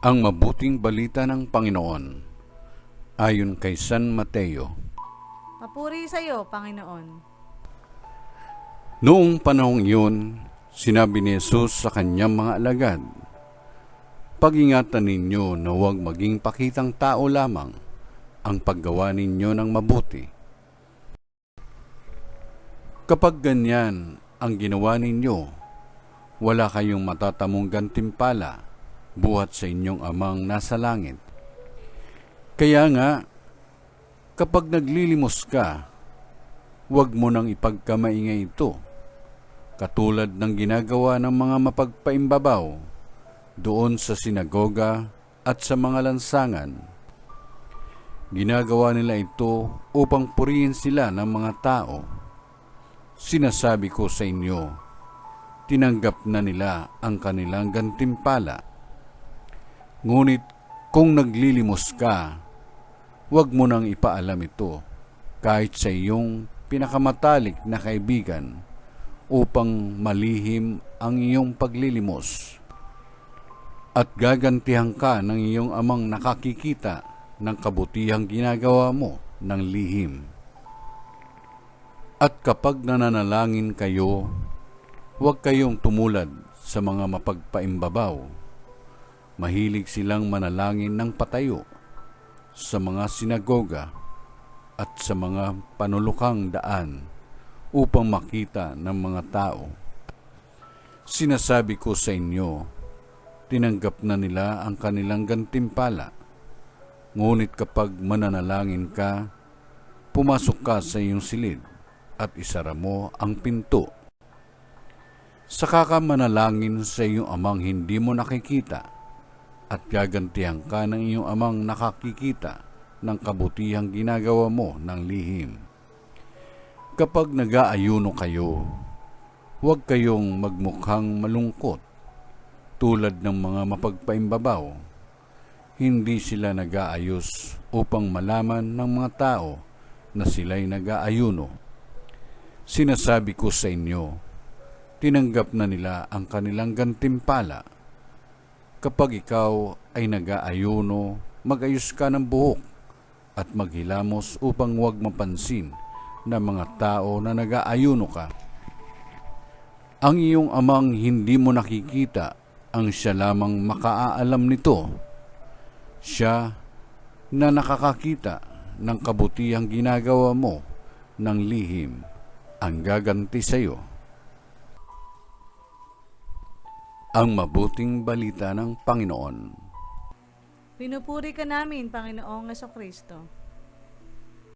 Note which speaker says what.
Speaker 1: Ang mabuting balita ng Panginoon ayon kay San Mateo.
Speaker 2: Papuri sa iyo, Panginoon.
Speaker 1: Noong panahong iyon, sinabi ni Jesus sa kanyang mga alagad, "Pag-ingatan ninyo na huwag maging pakitang tao lamang ang paggawa ninyo ng mabuti. Kapag ganyan ang ginawa ninyo, wala kayong matatamong gantimpala buhat sa inyong amang nasa langit. Kaya nga, kapag naglilimos ka, huwag mo nang ipagkamaingay ito, katulad ng ginagawa ng mga mapagpaimbabaw doon sa sinagoga at sa mga lansangan. Ginagawa nila ito upang purihin sila ng mga tao. Sinasabi ko sa inyo, tinanggap na nila ang kanilang gantimpala. Ngunit kung naglilimos ka, huwag mo nang ipaalam ito kahit sa iyong pinakamatalik na kaibigan upang malihim ang iyong paglilimos. At gagantihan ka ng iyong amang nakakikita ng kabutihang ginagawa mo ng lihim. At kapag nananalangin kayo, huwag kayong tumulad sa mga mapagpaimbabaw. Mahilig silang manalangin ng patayo sa mga sinagoga at sa mga panulukang daan upang makita ng mga tao. Sinasabi ko sa inyo, tinanggap na nila ang kanilang gantimpala. Ngunit kapag mananalangin ka, pumasok ka sa iyong silid at isara mo ang pinto. Saka ka manalangin sa iyong amang hindi mo nakikita, at gagantihan ka ng iyong amang nakakikita ng kabutihang ginagawa mo ng lihim. Kapag nag-aayuno kayo, huwag kayong magmukhang malungkot tulad ng mga mapagpaimbabaw. Hindi sila nag-aayos upang malaman ng mga tao na sila'y nag-aayuno. Sinasabi ko sa inyo, tinanggap na nila ang kanilang gantimpala. Kapag ikaw ay nag-aayuno, mag-ayos ka ng buhok at maghilamos upang huwag mapansin ng mga tao na nag-aayuno ka. Ang iyong amang hindi mo nakikita, ang siya lamang makaaalam nito. Siya na nakakakita ng kabutihang ginagawa mo ng lihim ang gaganti sa iyo. Ang mabuting balita ng Panginoon.
Speaker 2: Pinupuri ka namin, Panginoong Hesukristo.